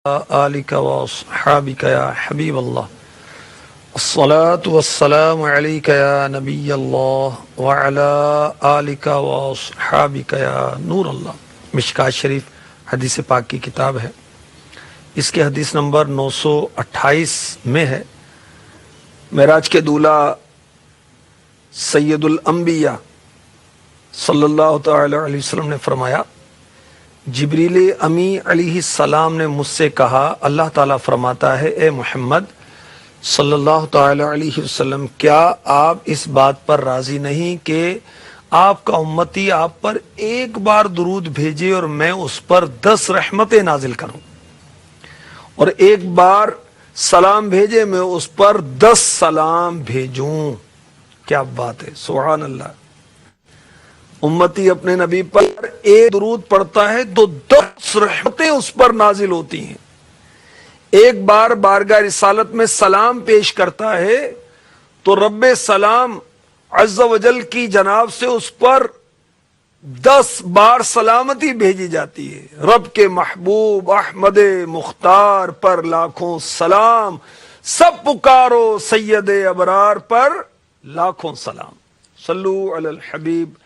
آلک و اصحابک یا حبیب اللہ الصلاة والسلام علیک یا نبی اللہ وعلا آلک و اصحابک یا نور اللہ۔ مشکات شریف حدیث پاک کی کتاب ہے، اس کے حدیث نمبر 928 میں ہے، معراج کے دولہ سید الانبیاء صلی اللہ تعالی علیہ وسلم نے فرمایا، جبریل امی علیہ السلام نے مجھ سے کہا، اللہ تعالیٰ فرماتا ہے، اے محمد صلی اللہ تعالی علیہ وسلم، کیا آپ اس بات پر راضی نہیں کہ آپ کا امتی آپ پر ایک بار درود بھیجے اور میں اس پر 10 رحمتیں نازل کروں، اور ایک بار سلام بھیجے میں اس پر 10 سلام بھیجوں؟ کیا بات ہے، سبحان اللہ۔ امتی اپنے نبی پر ایک درود پڑھتا ہے تو 10 رحمتیں اس پر نازل ہوتی ہیں۔ ایک بار بارگاہ رسالت میں سلام پیش کرتا ہے تو رب سلام عز و جل کی جناب سے اس پر 10 بار سلامتی بھیجی جاتی ہے۔ رب کے محبوب احمد مختار پر لاکھوں سلام، سب پکارو سید ابرار پر لاکھوں سلام۔ صلو علی الحبیب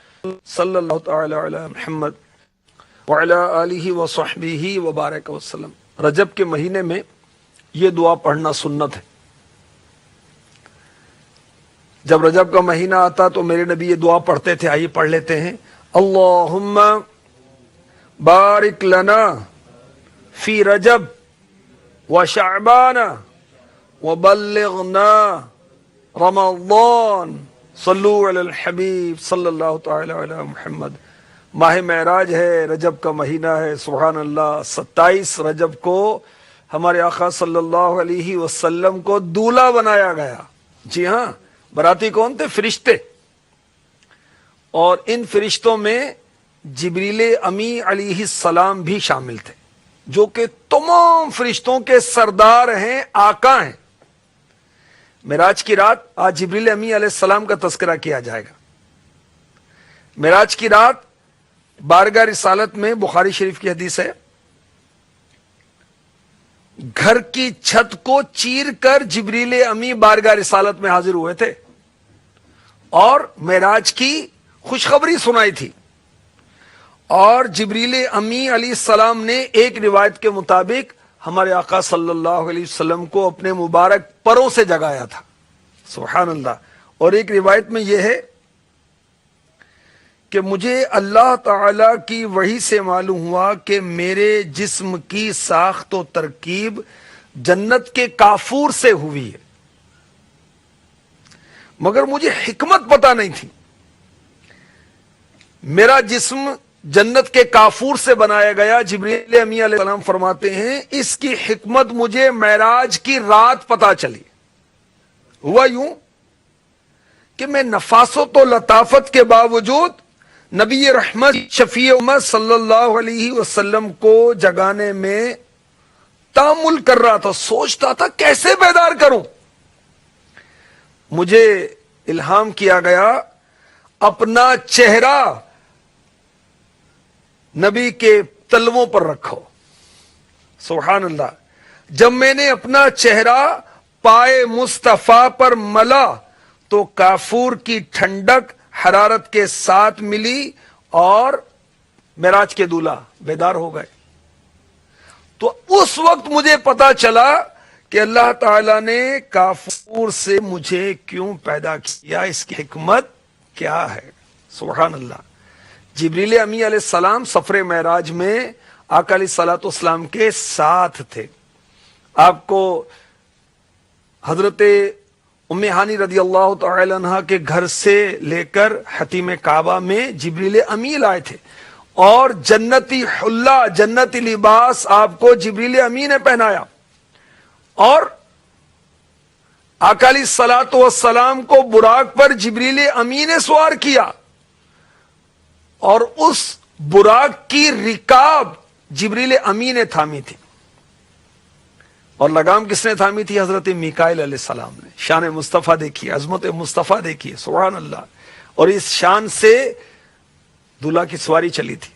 صلی اللہ تعالی علی محمد وعلی آلہ وصحبہ وبارک وسلم۔ رجب کے مہینے میں یہ دعا پڑھنا سنت ہے۔ جب رجب کا مہینہ آتا تو میرے نبی یہ دعا پڑھتے تھے، آئیے پڑھ لیتے ہیں۔ اللہم بارک لنا فی رجب وشعبان وبلغنا رمضان، صلو علی الحبیب صلی اللہ تعالی علی محمد۔ ماہ معراج ہے، رجب کا مہینہ ہے، سبحان اللہ۔ 27 رجب کو ہمارے آقا صلی اللہ علیہ وسلم کو دولہا بنایا گیا۔ جی ہاں، براتی کون تھے؟ فرشتے، اور ان فرشتوں میں جبریل امی علیہ السلام بھی شامل تھے، جو کہ تمام فرشتوں کے سردار ہیں، آقا ہیں۔ معراج کی رات آج جبریل امی علیہ السلام کا تذکرہ کیا جائے گا۔ معراج کی رات بارگاہ رسالت میں بخاری شریف کی حدیث ہے، گھر کی چھت کو چیر کر جبریل امی بارگاہ رسالت میں حاضر ہوئے تھے اور معراج کی خوشخبری سنائی تھی، اور جبریل امی علیہ السلام نے ایک روایت کے مطابق ہمارے آقا صلی اللہ علیہ وسلم کو اپنے مبارک پروں سے جگایا تھا، سبحان اللہ۔ اور ایک روایت میں یہ ہے کہ مجھے اللہ تعالی کی وحی سے معلوم ہوا کہ میرے جسم کی ساخت و ترکیب جنت کے کافور سے ہوئی ہے، مگر مجھے حکمت پتہ نہیں تھی۔ میرا جسم جنت کے کافور سے بنایا گیا۔ جبریل امی علیہ السلام فرماتے ہیں، اس کی حکمت مجھے معراج کی رات پتہ چلی۔ ہوا یوں کہ میں نفاست و لطافت کے باوجود نبی رحمت شفیع امت صلی اللہ علیہ وسلم کو جگانے میں تأمل کر رہا تھا، سوچتا تھا کیسے بیدار کروں۔ مجھے الہام کیا گیا، اپنا چہرہ نبی کے تلووں پر رکھو، سبحان اللہ۔ جب میں نے اپنا چہرہ پائے مصطفیٰ پر ملا تو کافور کی ٹھنڈک حرارت کے ساتھ ملی اور معراج کے دولہا بیدار ہو گئے۔ تو اس وقت مجھے پتا چلا کہ اللہ تعالیٰ نے کافور سے مجھے کیوں پیدا کیا، اس کی حکمت کیا ہے، سبحان اللہ۔ جبریل امی علیہ السلام سفر معراج میں آقا علیہ الصلوۃ والسلام کے ساتھ تھے۔ آپ کو حضرت ام ہانی رضی اللہ تعالی عنہ کے گھر سے لے کر حتیم کعبہ میں جبریل امی لائے تھے، اور جنتی حلہ، جنتی لباس آپ کو جبریل امی نے پہنایا، اور آقا علیہ الصلوۃ والسلام کو براق پر جبریل امی نے سوار کیا، اور اس براق کی رکاب جبریل امی نے تھامی تھی، اور لگام کس نے تھامی تھی؟ حضرت میکائیل علیہ السلام نے۔ شان مصطفیٰ دیکھیے، عظمت مصطفیٰ دیکھیے، سبحان اللہ۔ اور اس شان سے دولہا کی سواری چلی تھی۔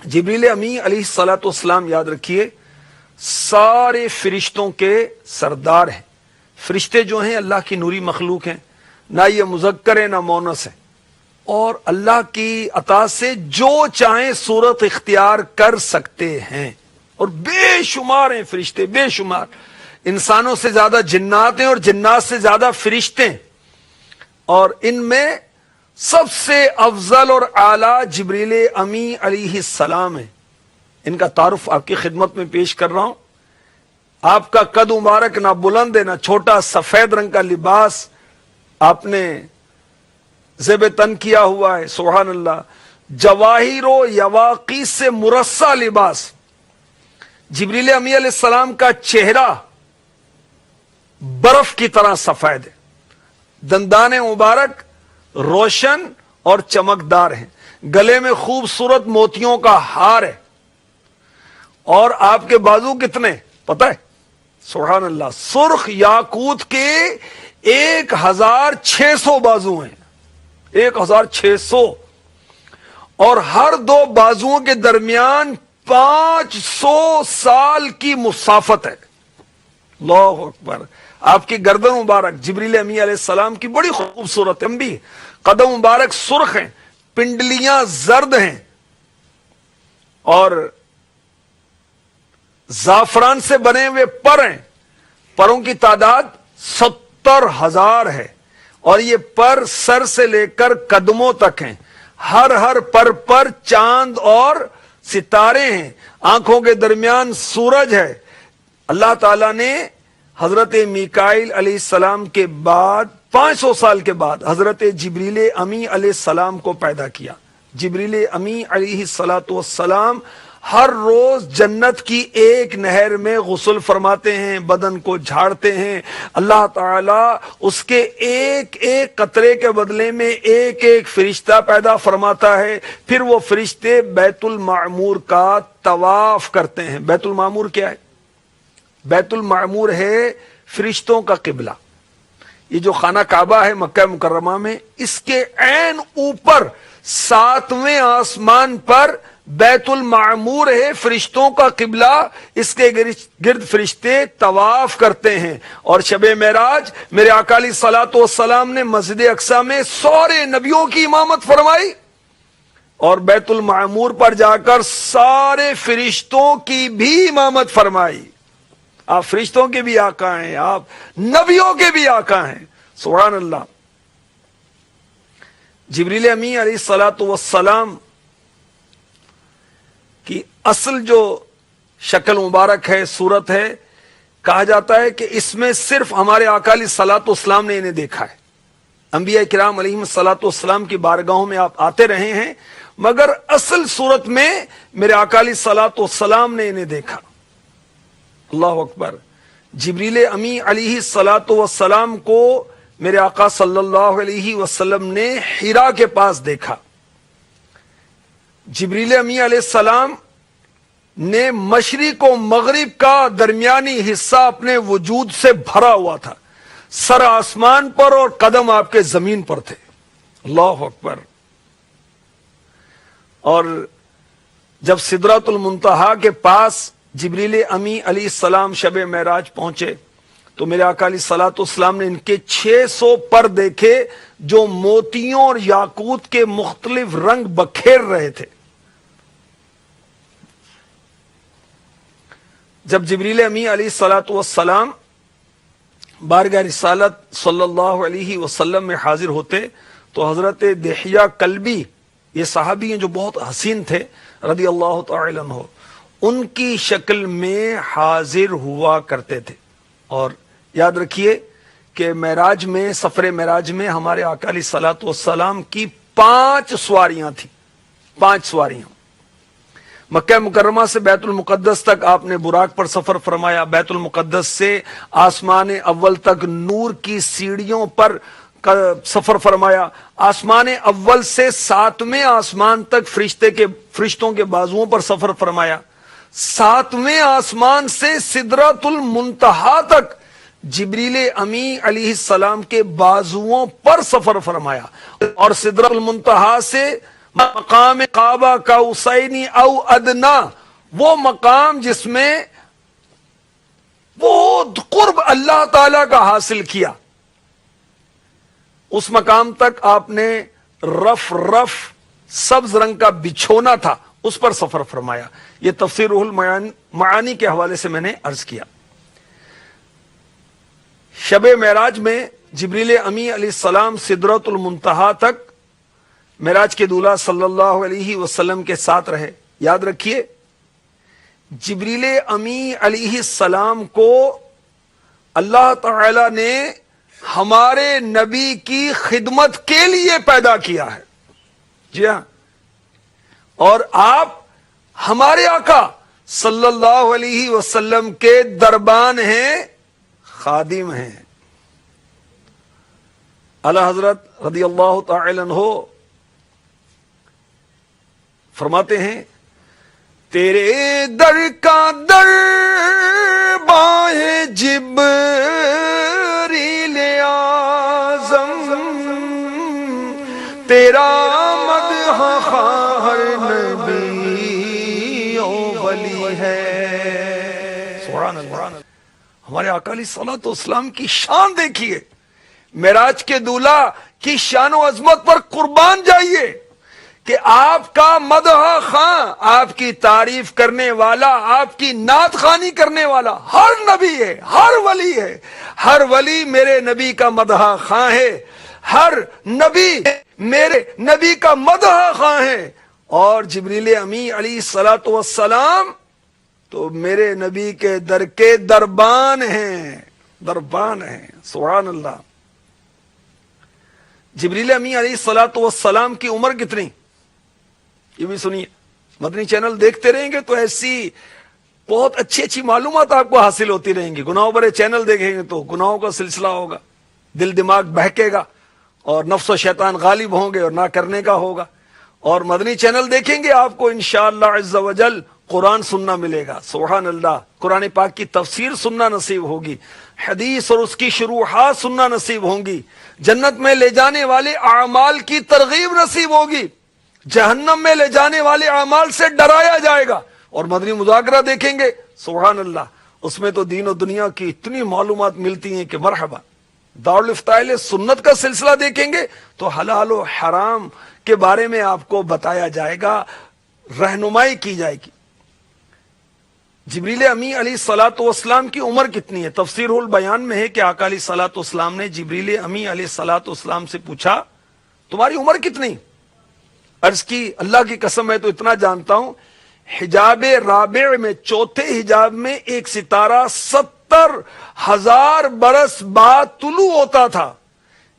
جبریل امی علیہ الصلوۃ والسلام یاد رکھیے سارے فرشتوں کے سردار ہیں. فرشتے جو ہیں اللہ کی نوری مخلوق ہیں، نہ یہ مذکر ہیں نہ مونس ہیں، اور اللہ کی عطا سے جو چاہیں صورت اختیار کر سکتے ہیں، اور بے شمار ہیں فرشتے، بے شمار. انسانوں سے زیادہ جنات ہیں اور جنات سے زیادہ فرشتے ہیں، اور ان میں سب سے افضل اور اعلیٰ جبریل امی علیہ السلام ہیں. ان کا تعارف آپ کی خدمت میں پیش کر رہا ہوں. آپ کا قد مبارک نہ بلند ہے نہ چھوٹا، سفید رنگ کا لباس آپ نے زیب تن کیا ہوا ہے، سبحان اللہ. جواہر و یواقیت سے مرصع لباس. جبریل امی علیہ السلام کا چہرہ برف کی طرح سفید ہے، دندان مبارک روشن اور چمکدار ہیں، گلے میں خوبصورت موتیوں کا ہار ہے، اور آپ کے بازو کتنے پتہ ہے؟ سبحان اللہ، سرخ یاقوت کے 1600 بازو ہیں، 1600، اور ہر دو بازوؤں کے درمیان 500 سال کی مسافت ہے. اللہ اکبر. آپ کی گردن مبارک جبریل امی علیہ السلام کی بڑی خوبصورت ہے، قدم مبارک سرخ ہیں، پنڈلیاں زرد ہیں، اور زعفران سے بنے ہوئے پر ہیں. پروں کی تعداد 70,000 ہے، اور یہ پر سر سے لے کر قدموں تک ہیں. ہر پر چاند اور ستارے ہیں. آنکھوں کے درمیان سورج ہے. اللہ تعالیٰ نے حضرت میکائیل علیہ السلام کے بعد 500 سال کے بعد حضرت جبریل امی علیہ السلام کو پیدا کیا. جبریل امی علیہ السلام ہر روز جنت کی ایک نہر میں غسل فرماتے ہیں، بدن کو جھاڑتے ہیں. اللہ تعالیٰ اس کے ایک ایک قطرے کے بدلے میں ایک ایک فرشتہ پیدا فرماتا ہے. پھر وہ فرشتے بیت المعمور کا طواف کرتے ہیں. بیت المعمور کیا ہے؟ بیت المعمور ہے فرشتوں کا قبلہ. یہ جو خانہ کعبہ ہے مکہ مکرمہ میں، اس کے عین اوپر 7ویں آسمان پر بیت المعمور ہے فرشتوں کا قبلہ. اس کے گرد فرشتے طواف کرتے ہیں. اور شب معراج میرے آقا علیہ الصلوۃ والسلام نے مسجد اقصی میں سارے نبیوں کی امامت فرمائی، اور بیت المعمور پر جا کر سارے فرشتوں کی بھی امامت فرمائی. آپ فرشتوں کے بھی آقا ہیں، آپ نبیوں کے بھی آقا ہیں، سبحان اللہ. جبریل امی علیہ الصلوۃ والسلام کی اصل جو شکل مبارک ہے، صورت ہے، کہا جاتا ہے کہ اس میں صرف ہمارے آقا علیہ الصلوۃ والسلام نے انہیں دیکھا ہے. انبیاء کرام علیہم الصلوۃ والسلام کی بارگاہوں میں آپ آتے رہے ہیں، مگر اصل صورت میں میرے آقا علیہ الصلوۃ والسلام نے انہیں دیکھا. اللہ اکبر. جبریل امی علیہ الصلوۃ والسلام کو میرے آقا صلی اللہ علیہ وسلم نے حرا کے پاس دیکھا. جبریل امی علیہ السلام نے مشرق و مغرب کا درمیانی حصہ اپنے وجود سے بھرا ہوا تھا. سر آسمان پر اور قدم آپ کے زمین پر تھے. اللہ اکبر. اور جب سدرۃ المنتہا کے پاس جبریل امی علیہ السلام شب معراج پہنچے تو میرے آقا علیہ الصلوۃ والسلام نے ان کے 600 پر دیکھے جو موتیوں اور یاقوت کے مختلف رنگ بکھیر رہے تھے. جب جبریل امی علیہ الصلوۃ والسلام بارگاہ رسالت صلی اللہ علیہ وسلم میں حاضر ہوتے تو حضرت دحیہ کلبی، یہ صحابی ہیں جو بہت حسین تھے رضی اللہ تعالی عنہ، ان کی شکل میں حاضر ہوا کرتے تھے. اور یاد رکھیے کہ معراج میں، سفر معراج میں ہمارے آقا علیہ الصلوۃ والسلام کی 5 سواریاں تھیں. 5 سواریاں. مکہ مکرمہ سے بیت المقدس تک آپ نے براق پر سفر فرمایا. بیت المقدس سے آسمان اول تک نور کی سیڑھیوں پر سفر فرمایا. آسمان اول سے 7ویں آسمان تک فرشتوں کے بازوؤں پر سفر فرمایا. 7ویں آسمان سے سدرۃ المنتہا تک جبریل امی علیہ السلام کے بازوؤں پر سفر فرمایا. اور سدرۃ المنتہا سے مقام کعبہ کا اسینی او ادنا، وہ مقام جس میں بہت قرب اللہ تعالی کا حاصل کیا، اس مقام تک آپ نے رف سبز رنگ کا بچھونا تھا، اس پر سفر فرمایا۔ یہ تفسیر روح المعانی کے حوالے سے میں نے عرض کیا۔ شب معراج میں جبریل امی علیہ السلام سدرۃ المنتہا تک معراج کے دولہا صلی اللہ علیہ وسلم کے ساتھ رہے۔ یاد رکھیے، جبریل امی علیہ السلام کو اللہ تعالی نے ہمارے نبی کی خدمت کے لیے پیدا کیا ہے۔ جی ہاں، اور آپ ہمارے آقا صلی اللہ علیہ وسلم کے دربان ہیں، خادم ہیں۔ اعلی حضرت رضی اللہ تعالی عنہ فرماتے ہیں، تیرے در کا در باہ جبریل اعظم، تیرا مدح ہر نبی و ولی ہے۔ سبحان اللہ۔ ہمارے آقا علیہ الصلوۃ والسلام کی شان دیکھیے، معراج کے دولہا کی شان و عظمت پر قربان جائیے کہ آپ کا مدح خواں، آپ کی تعریف کرنے والا، آپ کی نعت خوانی کرنے والا ہر نبی ہے، ہر ولی ہے۔ ہر ولی میرے نبی کا مدح خواں ہے، ہر نبی میرے نبی کا مدح خواں ہے، اور جبریل امی علیہ الصلوۃ والسلام تو میرے نبی کے در کے دربان ہیں، دربان ہیں۔ سبحان اللہ۔ جبریل امی علیہ الصلوۃ والسلام کی عمر کتنی؟ یہ بھی سنیے، مدنی چینل دیکھتے رہیں گے تو ایسی بہت اچھی اچھی معلومات آپ کو حاصل ہوتی رہیں گی۔ گناہوں بھرے چینل دیکھیں گے تو گناہوں کا سلسلہ ہوگا، دل دماغ بہکے گا، اور نفس و شیطان غالب ہوں گے اور نہ کرنے کا ہوگا۔ اور مدنی چینل دیکھیں گے، آپ کو انشاءاللہ عز و جل قرآن سننا ملے گا۔ سبحان اللہ۔ قرآن پاک کی تفسیر سننا نصیب ہوگی، حدیث اور اس کی شروحات سننا نصیب ہوں گی، جنت میں لے جانے والے اعمال کی ترغیب نصیب ہوگی، جہنم میں لے جانے والے اعمال سے ڈرایا جائے گا۔ اور مدنی مذاکرہ دیکھیں گے، سبحان اللہ، اس میں تو دین و دنیا کی اتنی معلومات ملتی ہیں کہ مرحبا۔ دارالفتاء سنت کا سلسلہ دیکھیں گے تو حلال و حرام کے بارے میں آپ کو بتایا جائے گا، رہنمائی کی جائے گی۔ جبریل امی علیہ الصلوۃ والسلام کی عمر کتنی ہے؟ تفسیر البیان میں ہے کہ آقا علیہ الصلوۃ والسلام نے جبریل امی علیہ الصلوۃ والسلام سے پوچھا، تمہاری عمر کتنی؟ عرض کی، اللہ کی قسم میں تو اتنا جانتا ہوں، حجاب رابع میں، چوتھے حجاب میں ایک ستارہ 70,000 برس بعد طلوع ہوتا تھا،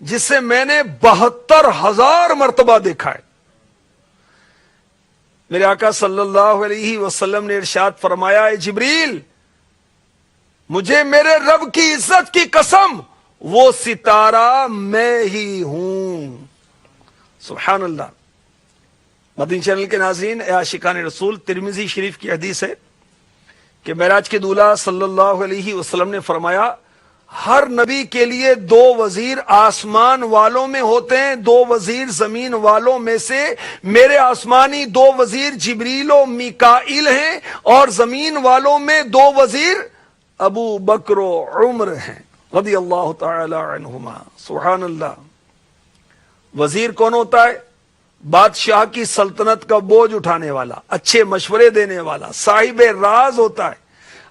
جسے میں نے 72,000 مرتبہ دیکھا ہے۔ میرے آقا صلی اللہ علیہ وسلم نے ارشاد فرمایا، اے جبریل، مجھے میرے رب کی عزت کی قسم، وہ ستارہ میں ہی ہوں۔ سبحان اللہ۔ مدنی چینل کے ناظرین، اے عاشقان رسول، ترمذی شریف کی حدیث ہے کہ معراج کے دولہا صلی اللہ علیہ وسلم نے فرمایا، ہر نبی کے لیے 2 وزیر آسمان والوں میں ہوتے ہیں، 2 وزیر زمین والوں میں سے میرے آسمانی 2 وزیر جبریل و میکائیل ہیں، اور زمین والوں میں 2 وزیر ابو بکر و عمر ہیں رضی اللہ تعالی عنہما۔ سبحان اللہ۔ وزیر کون ہوتا ہے؟ بادشاہ کی سلطنت کا بوجھ اٹھانے والا، اچھے مشورے دینے والا، صاحب راز ہوتا ہے۔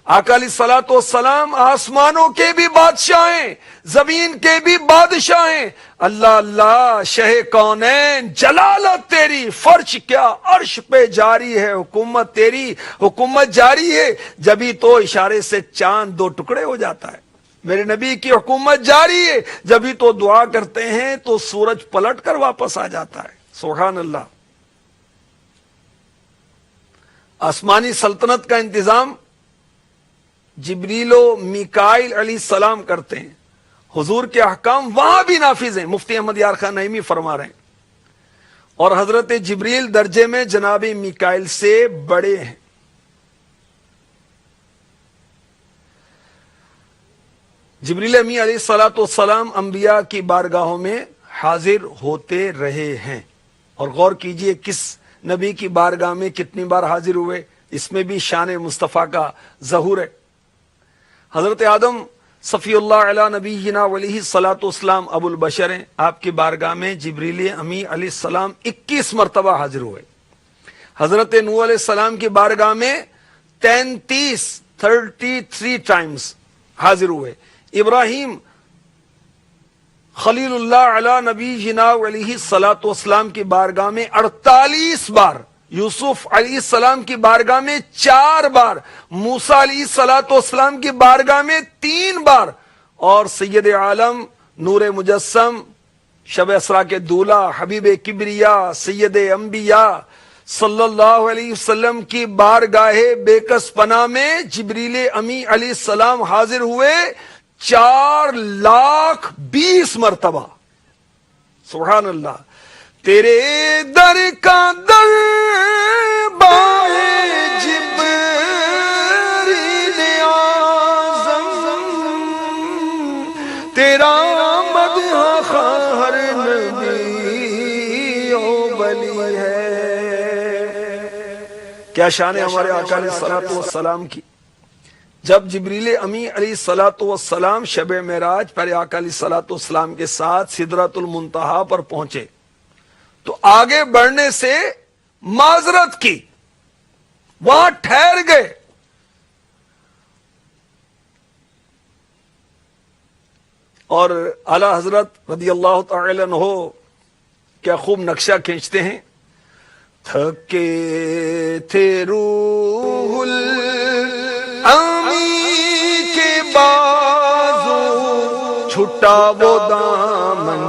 آقا علیہ الصلوۃ والسلام آسمانوں کے بھی بادشاہ ہیں، زمین کے بھی بادشاہ ہیں۔ اللہ اللہ، شہ کونین، جلالت تیری، فرش کیا عرش پہ جاری ہے، حکومت تیری، حکومت جاری ہے۔ جبھی تو اشارے سے چاند 2 ٹکڑے ہو جاتا ہے۔ میرے نبی کی حکومت جاری ہے، جبھی تو دعا کرتے ہیں تو سورج پلٹ کر واپس آ جاتا ہے۔ سبحان اللہ۔ آسمانی سلطنت کا انتظام جبریل و میکائیل علیہ السلام کرتے ہیں، حضور کے احکام وہاں بھی نافذ ہیں۔ مفتی احمد یار خان نعیمی فرما رہے ہیں، اور حضرت جبریل درجے میں جناب میکائیل سے بڑے ہیں۔ جبریل امی علیہ السلام انبیاء کی بارگاہوں میں حاضر ہوتے رہے ہیں، اور غور کیجئے کس نبی کی بارگاہ میں کتنی بار حاضر ہوئے، اس میں بھی شان مصطفیٰ کا ظہور ہے۔ حضرت آدم صفی اللہ علیہ نبینا علیہ الصلوۃ والسلام ابو البشر ہیں، آپ کی بارگاہ میں جبریل امی علیہ السلام 21 مرتبہ حاضر ہوئے۔ حضرت نوح علیہ السلام کی بارگاہ میں 33 ٹائمز حاضر ہوئے۔ ابراہیم خلیل اللہ علیہ نبی جنا علیہ الصلوۃ والسلام کی بارگاہ میں 48 بار، یوسف علیہ السلام کی بارگاہ میں 4 بار، موسیٰ علیہ الصلوۃ والسلام کی بارگاہ میں 3 بار، اور سید عالم نور مجسم شب اسرا کے دولہ حبیب کبریا سید انبیاء صلی اللہ علیہ وسلم کی بارگاہ بے کس پناہ میں جبریل امی علیہ السلام حاضر ہوئے 4,20,000 مرتبہ۔ سبحان اللہ۔ تیرے در کا در بائے جبریل اعظم، تیرا مدح ہر نبی و ولی ہے۔ کیا شان ہے ہمارے آقا علیہ الصلوۃ والسلام کی۔ جب جبریل امی علیہ الصلوۃ والسلام شب معراج پر آقا علیہ الصلوۃ والسلام کے ساتھ سدرۃ المنتہا پر پہنچے تو آگے بڑھنے سے معذرت کی، وہاں ٹھہر گئے۔ اور اعلی حضرت رضی اللہ تعالی عنہ کیا خوب نقشہ کھینچتے ہیں۔ تھکے تھے روح الامی کے بازو، چھٹا وہ دامن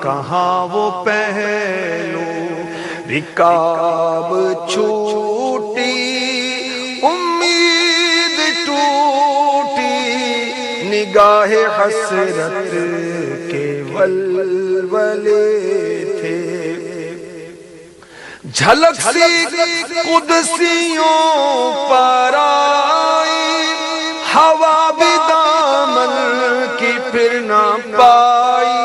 کہاں وہ پہلو، رکاب چھوٹی امید ٹوٹی، نگاہ حسرت کے ولولے تھے، جھلک سی قدسیوں پر آئی، ہوا بھی دامن کی پھر نہ پائی،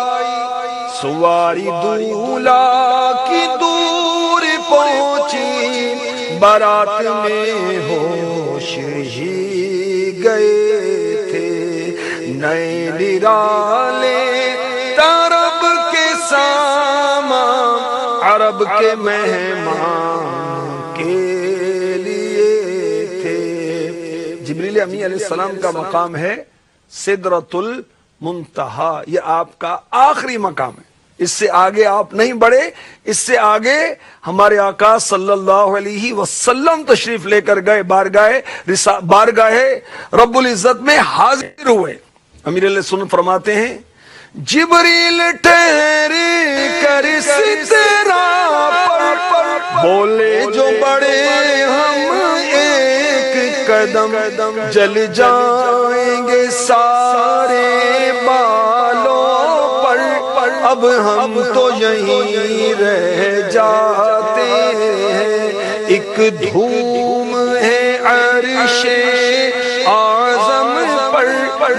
سواری دولہ کی دور پہنچی، بارات میں ہوش ہی گئے تھے، نئے نرالے طرب کے سامان، عرب کے مہمان کے لیے تھے۔ جبریل امی علیہ السلام کا مقام ہے سدرۃ المنتہا، یہ آپ کا آخری مقام ہے، اس سے آگے آپ نہیں بڑھے، اس سے آگے ہمارے آقا صلی اللہ علیہ وسلم تشریف لے کر گئے، بارگاہ رب العزت میں حاضر ہوئے۔ امیر علیہ السلام فرماتے ہیں جبریل ٹھہرے کر سترا پر، بولے جو بڑے ہم ایک قدم، جل جائیں گے سارے بالوں پر، اب ہم تو یہیں رہ جاتے ہیں، ایک دھوم ہے عرش اعظم پر،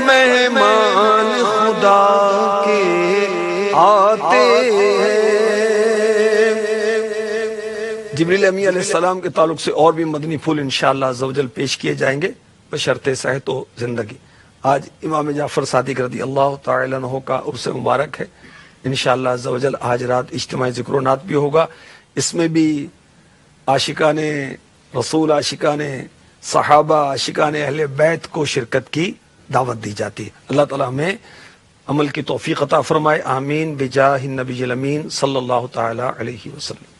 مہمان خدا کے آتے ہیں۔ جبریل امی علیہ السلام کے تعلق سے اور بھی مدنی پھول انشاءاللہ عز و جل پیش کیے جائیں گے بشرط صحت و زندگی۔ آج امام جعفر صادق رضی اللہ تعالی عنہ کا عرس مبارک ہے، انشاءاللہ عز و جل آج رات اجتماعی ذکر و نعت بھی ہوگا، اس میں بھی عاشقان رسول، عاشقان صحابہ، عاشقان اہل بیت کو شرکت کی دعوت دی جاتی ہے۔ اللہ تعالیٰ ہمیں عمل کی توفیق عطا فرمائے، آمین بجاہ النبی الامین صلی اللہ تعالی علیہ وسلم۔